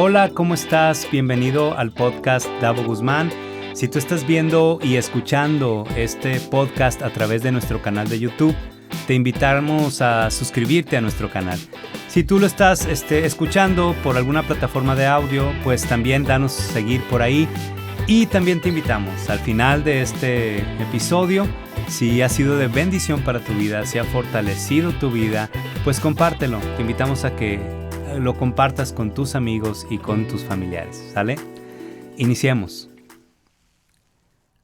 Hola, ¿cómo estás? Bienvenido al podcast Davo Guzmán. Si tú estás viendo y escuchando este podcast a través de nuestro canal de YouTube, te invitamos a suscribirte a nuestro canal. Si tú lo estás escuchando por alguna plataforma de audio, pues también danos seguir por ahí. Y también te invitamos al final de este episodio, si ha sido de bendición para tu vida, si ha fortalecido tu vida, pues compártelo. Te invitamos a que lo compartas con tus amigos y con tus familiares, ¿sale? Iniciemos.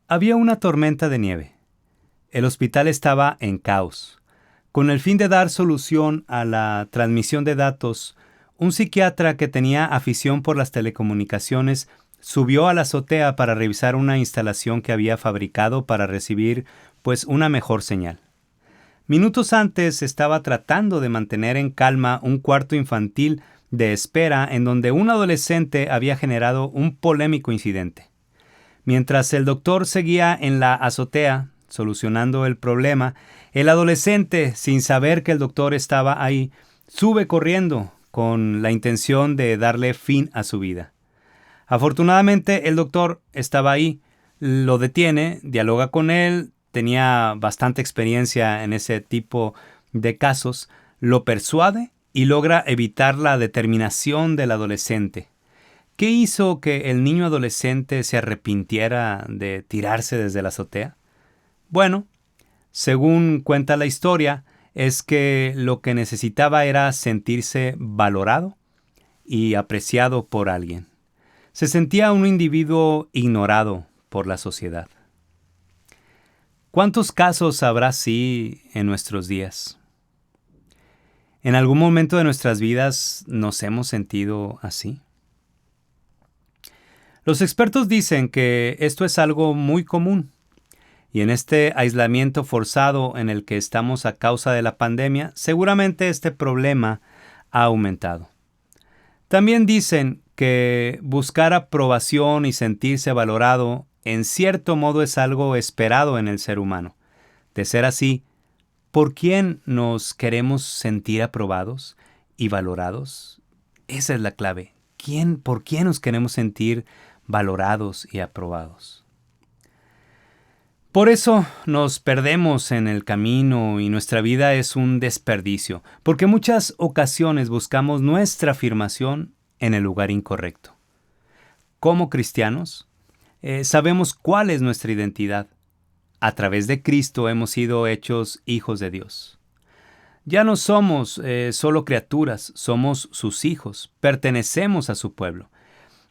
Había una tormenta de nieve. El hospital estaba en caos. Con el fin de dar solución a la transmisión de datos, un psiquiatra que tenía afición por las telecomunicaciones subió a la azotea para revisar una instalación que había fabricado para recibir, pues, una mejor señal. Minutos antes estaba tratando de mantener en calma un cuarto infantil de espera en donde un adolescente había generado un polémico incidente. Mientras el doctor seguía en la azotea solucionando el problema, el adolescente, sin saber que el doctor estaba ahí, sube corriendo con la intención de darle fin a su vida. Afortunadamente, el doctor estaba ahí, lo detiene, dialoga con él, tenía bastante experiencia en ese tipo de casos, lo persuade y logra evitar la determinación del adolescente. ¿Qué hizo que el niño adolescente se arrepintiera de tirarse desde la azotea? Bueno, según cuenta la historia, es que lo que necesitaba era sentirse valorado y apreciado por alguien. Se sentía un individuo ignorado por la sociedad. ¿Cuántos casos habrá así en nuestros días? ¿En algún momento de nuestras vidas nos hemos sentido así? Los expertos dicen que esto es algo muy común, y en este aislamiento forzado en el que estamos a causa de la pandemia, seguramente este problema ha aumentado. También dicen que buscar aprobación y sentirse valorado en cierto modo es algo esperado en el ser humano. De ser así, ¿por quién nos queremos sentir aprobados y valorados? Esa es la clave. ¿Por quién nos queremos sentir valorados y aprobados? Por eso nos perdemos en el camino y nuestra vida es un desperdicio, porque muchas ocasiones buscamos nuestra afirmación en el lugar incorrecto. Como cristianos, sabemos cuál es nuestra identidad. A través de Cristo hemos sido hechos hijos de Dios. Ya no somos solo criaturas, somos sus hijos, pertenecemos a su pueblo.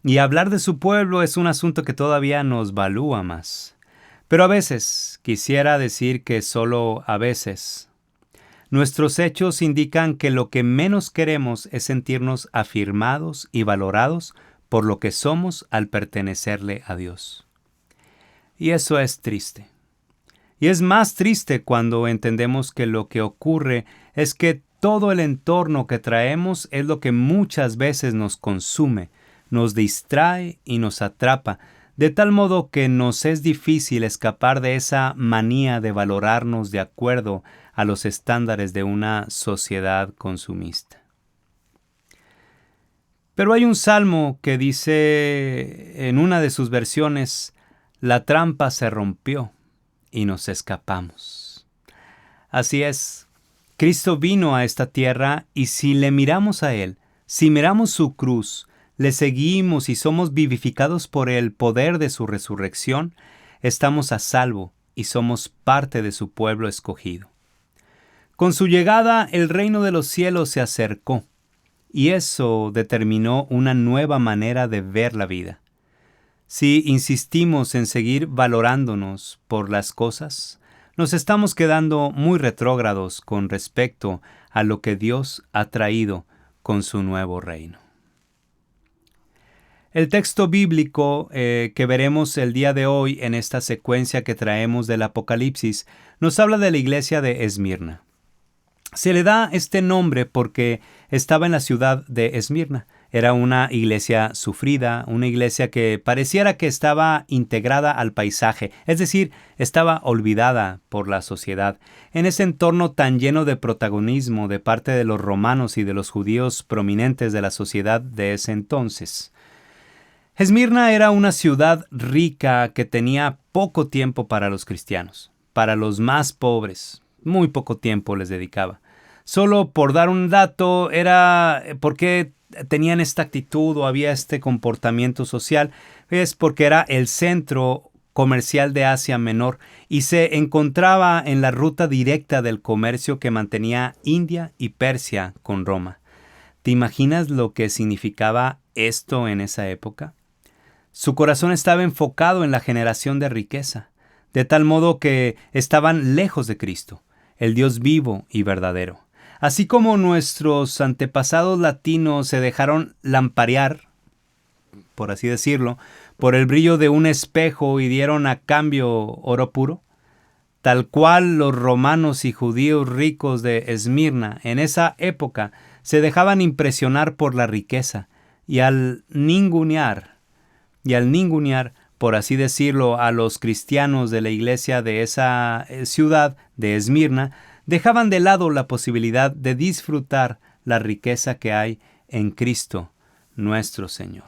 Y hablar de su pueblo es un asunto que todavía nos valúa más. Pero a veces, quisiera decir que solo a veces, nuestros hechos indican que lo que menos queremos es sentirnos afirmados y valorados por lo que somos al pertenecerle a Dios. Y eso es triste. Y es más triste cuando entendemos que lo que ocurre es que todo el entorno que traemos es lo que muchas veces nos consume, nos distrae y nos atrapa, de tal modo que nos es difícil escapar de esa manía de valorarnos de acuerdo a los estándares de una sociedad consumista. Pero hay un salmo que dice en una de sus versiones, la trampa se rompió y nos escapamos. Así es, Cristo vino a esta tierra y si le miramos a Él, si miramos su cruz, le seguimos y somos vivificados por el poder de su resurrección, estamos a salvo y somos parte de su pueblo escogido. Con su llegada, el reino de los cielos se acercó. Y eso determinó una nueva manera de ver la vida. Si insistimos en seguir valorándonos por las cosas, nos estamos quedando muy retrógrados con respecto a lo que Dios ha traído con su nuevo reino. El texto bíblico que veremos el día de hoy en esta secuencia que traemos del Apocalipsis nos habla de la iglesia de Esmirna. Se le da este nombre porque estaba en la ciudad de Esmirna, Era una iglesia sufrida, una iglesia que pareciera que estaba integrada al paisaje, es decir, estaba olvidada por la sociedad. En ese entorno tan lleno de protagonismo de parte de los romanos y de los judíos prominentes de la sociedad de ese entonces. Esmirna era una ciudad rica que tenía poco tiempo para los cristianos, para los más pobres. Muy poco tiempo les dedicaba. Solo por dar un dato, era porque tenían esta actitud o había este comportamiento social, es porque era el centro comercial de Asia Menor y se encontraba en la ruta directa del comercio que mantenía India y Persia con Roma. ¿Te imaginas lo que significaba esto en esa época? Su corazón estaba enfocado en la generación de riqueza, de tal modo que estaban lejos de Cristo, el Dios vivo y verdadero. Así como nuestros antepasados latinos se dejaron lamparear, por así decirlo, por el brillo de un espejo y dieron a cambio oro puro, tal cual los romanos y judíos ricos de Esmirna en esa época se dejaban impresionar por la riqueza y al ningunear, por así decirlo, a los cristianos de la iglesia de esa ciudad de Esmirna, dejaban de lado la posibilidad de disfrutar la riqueza que hay en Cristo, nuestro Señor.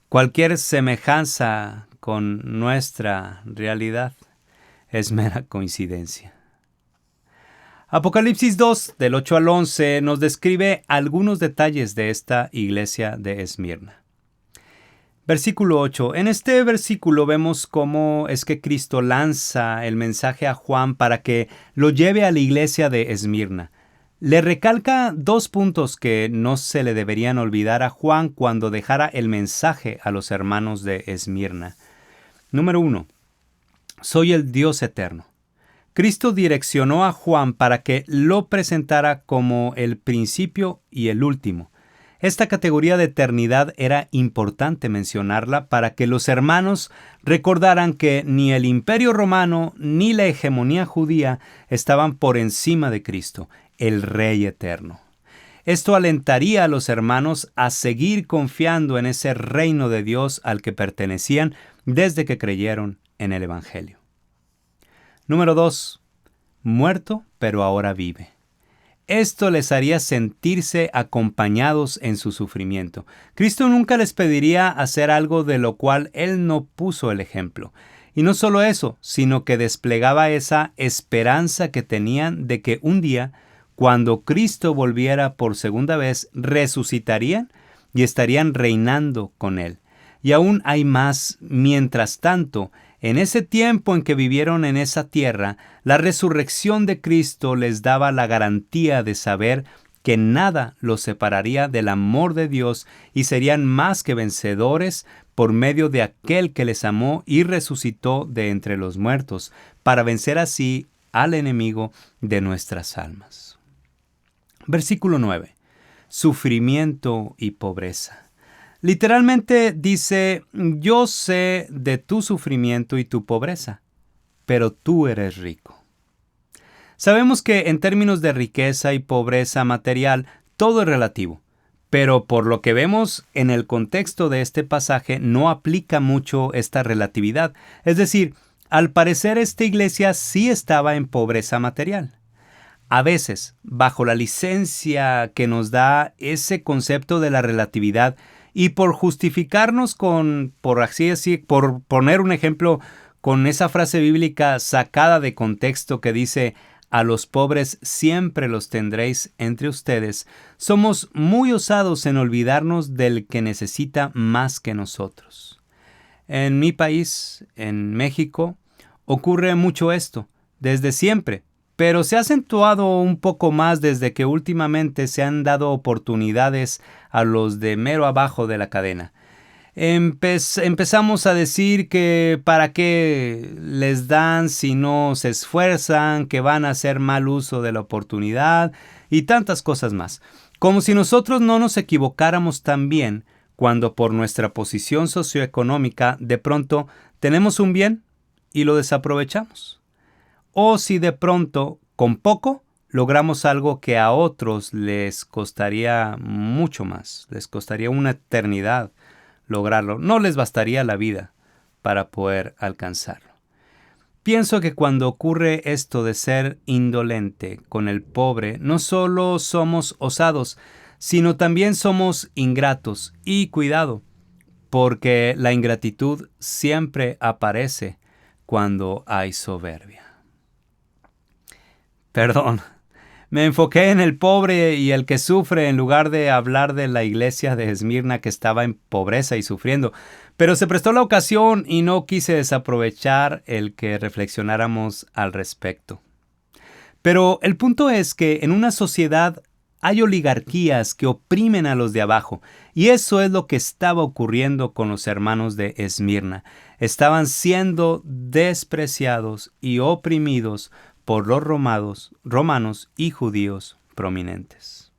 Cualquier semejanza con nuestra realidad es mera coincidencia. Apocalipsis 2, del 8 al 11, nos describe algunos detalles de esta iglesia de Esmirna. Versículo 8. En este versículo vemos cómo es que Cristo lanza el mensaje a Juan para que lo lleve a la iglesia de Esmirna. Le recalca dos puntos que no se le deberían olvidar a Juan cuando dejara el mensaje a los hermanos de Esmirna. Número 1. Soy el Dios eterno. Cristo direccionó a Juan para que lo presentara como el principio y el último. Esta categoría de eternidad era importante mencionarla para que los hermanos recordaran que ni el imperio romano ni la hegemonía judía estaban por encima de Cristo, el Rey eterno. Esto alentaría a los hermanos a seguir confiando en ese reino de Dios al que pertenecían desde que creyeron en el Evangelio. Número 2. Muerto, pero ahora vive. Esto les haría sentirse acompañados en su sufrimiento. Cristo nunca les pediría hacer algo de lo cual Él no puso el ejemplo. Y no solo eso, sino que desplegaba esa esperanza que tenían de que un día, cuando Cristo volviera por segunda vez, resucitarían y estarían reinando con Él. Y aún hay más. Mientras tanto, en ese tiempo en que vivieron en esa tierra, la resurrección de Cristo les daba la garantía de saber que nada los separaría del amor de Dios y serían más que vencedores por medio de aquel que les amó y resucitó de entre los muertos, para vencer así al enemigo de nuestras almas. Versículo 9. Sufrimiento y pobreza. Literalmente dice, yo sé de tu sufrimiento y tu pobreza, pero tú eres rico. Sabemos que en términos de riqueza y pobreza material, todo es relativo, pero por lo que vemos en el contexto de este pasaje no aplica mucho esta relatividad. Es decir, al parecer esta iglesia sí estaba en pobreza material. A veces, bajo la licencia que nos da ese concepto de la relatividad, y por justificarnos por poner un ejemplo con esa frase bíblica sacada de contexto que dice, a los pobres siempre los tendréis entre ustedes, somos muy osados en olvidarnos del que necesita más que nosotros. En mi país, en México, ocurre mucho esto, desde siempre. Pero se ha acentuado un poco más desde que últimamente se han dado oportunidades a los de mero abajo de la cadena. Empezamos a decir que para qué les dan si no se esfuerzan, que van a hacer mal uso de la oportunidad y tantas cosas más. Como si nosotros no nos equivocáramos también cuando por nuestra posición socioeconómica de pronto tenemos un bien y lo desaprovechamos. O si de pronto, con poco, logramos algo que a otros les costaría mucho más, les costaría una eternidad lograrlo. No les bastaría la vida para poder alcanzarlo. Pienso que cuando ocurre esto de ser indolente con el pobre, no solo somos osados, sino también somos ingratos. Y cuidado, porque la ingratitud siempre aparece cuando hay soberbia. Perdón, me enfoqué en el pobre y el que sufre en lugar de hablar de la iglesia de Esmirna que estaba en pobreza y sufriendo. Pero se prestó la ocasión y no quise desaprovechar el que reflexionáramos al respecto. Pero el punto es que en una sociedad hay oligarquías que oprimen a los de abajo, y eso es lo que estaba ocurriendo con los hermanos de Esmirna. Estaban siendo despreciados y oprimidos por los romanos y judíos prominentes.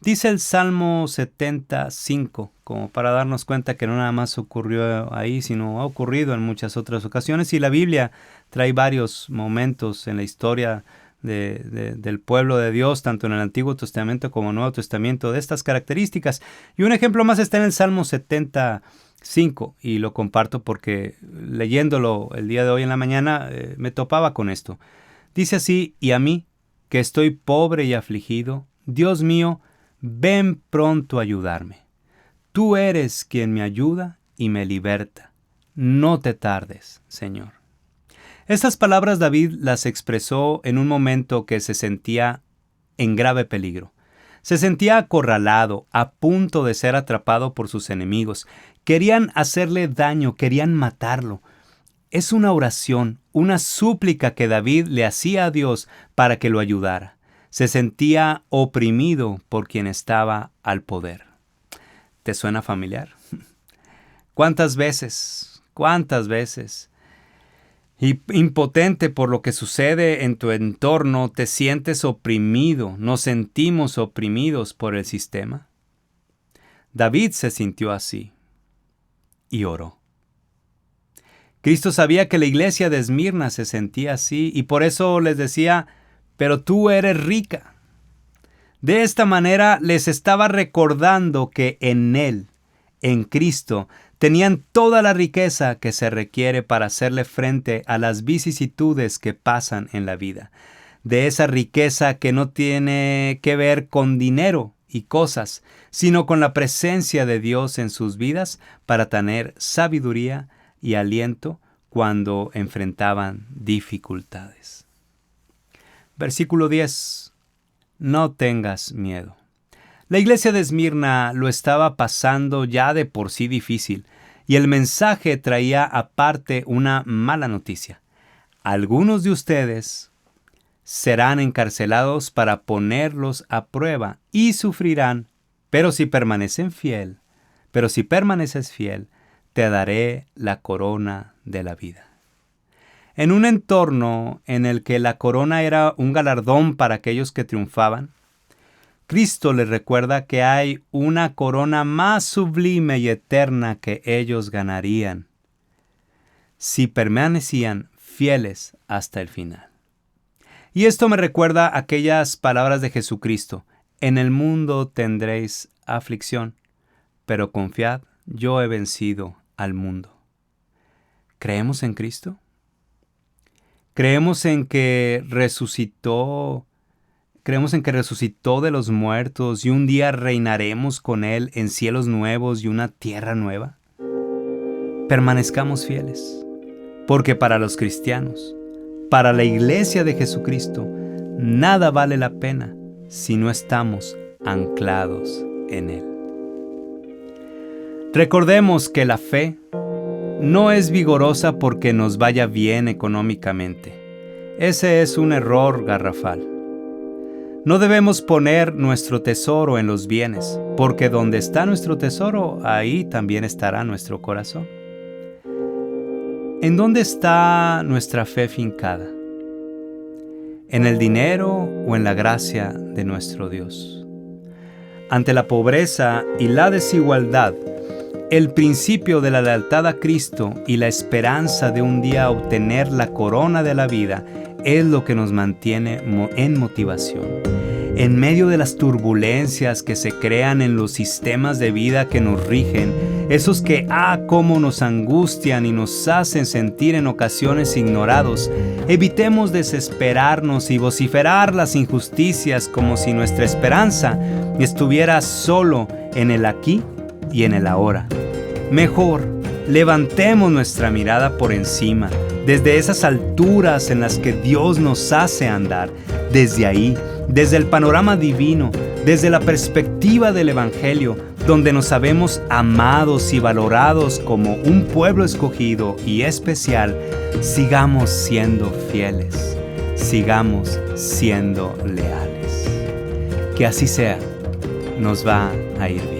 Dice el Salmo 75, como para darnos cuenta que no nada más ocurrió ahí, sino ha ocurrido en muchas otras ocasiones, y la Biblia trae varios momentos en la historia del pueblo de Dios, tanto en el Antiguo Testamento como en el Nuevo Testamento, de estas características. Y un ejemplo más está en el Salmo 75, y lo comparto porque leyéndolo el día de hoy en la mañana me topaba con esto. Dice así: y a mí, que estoy pobre y afligido, Dios mío, ven pronto a ayudarme. Tú eres quien me ayuda y me liberta. No te tardes, Señor. Estas palabras David las expresó en un momento que se sentía en grave peligro. Se sentía acorralado, a punto de ser atrapado por sus enemigos. Querían hacerle daño, querían matarlo. Es una oración, una súplica que David le hacía a Dios para que lo ayudara. Se sentía oprimido por quien estaba al poder. ¿Te suena familiar? ¿Cuántas veces? Y impotente por lo que sucede en tu entorno, te sientes oprimido, nos sentimos oprimidos por el sistema. David se sintió así y oró. Cristo sabía que la iglesia de Esmirna se sentía así y por eso les decía: pero tú eres rica. De esta manera les estaba recordando que en Él, en Cristo, tenían toda la riqueza que se requiere para hacerle frente a las vicisitudes que pasan en la vida. De esa riqueza que no tiene que ver con dinero y cosas, sino con la presencia de Dios en sus vidas para tener sabiduría y aliento cuando enfrentaban dificultades. Versículo 10. No tengas miedo. La iglesia de Esmirna lo estaba pasando ya de por sí difícil, y el mensaje traía aparte una mala noticia. Algunos de ustedes serán encarcelados para ponerlos a prueba y sufrirán, pero si permaneces fiel, te daré la corona de la vida. En un entorno en el que la corona era un galardón para aquellos que triunfaban, Cristo les recuerda que hay una corona más sublime y eterna que ellos ganarían si permanecían fieles hasta el final. Y esto me recuerda aquellas palabras de Jesucristo: en el mundo tendréis aflicción, pero confiad, yo he vencido al mundo. ¿Creemos en Cristo? ¿Creemos en que resucitó de los muertos y un día reinaremos con Él en cielos nuevos y una tierra nueva? Permanezcamos fieles, porque para los cristianos, para la iglesia de Jesucristo, nada vale la pena si no estamos anclados en Él. Recordemos que la fe no es vigorosa porque nos vaya bien económicamente. Ese es un error garrafal. No debemos poner nuestro tesoro en los bienes, porque donde está nuestro tesoro, ahí también estará nuestro corazón. ¿En dónde está nuestra fe fincada? ¿En el dinero o en la gracia de nuestro Dios? Ante la pobreza y la desigualdad, el principio de la lealtad a Cristo y la esperanza de un día obtener la corona de la vida es lo que nos mantiene en motivación. En medio de las turbulencias que se crean en los sistemas de vida que nos rigen, esos que cómo nos angustian y nos hacen sentir en ocasiones ignorados, evitemos desesperarnos y vociferar las injusticias como si nuestra esperanza estuviera solo en el aquí y en el ahora. Mejor, levantemos nuestra mirada por encima, desde esas alturas en las que Dios nos hace andar, desde ahí, desde el panorama divino, desde la perspectiva del Evangelio, donde nos sabemos amados y valorados como un pueblo escogido y especial, sigamos siendo fieles, sigamos siendo leales. Que así sea, nos va a ir bien.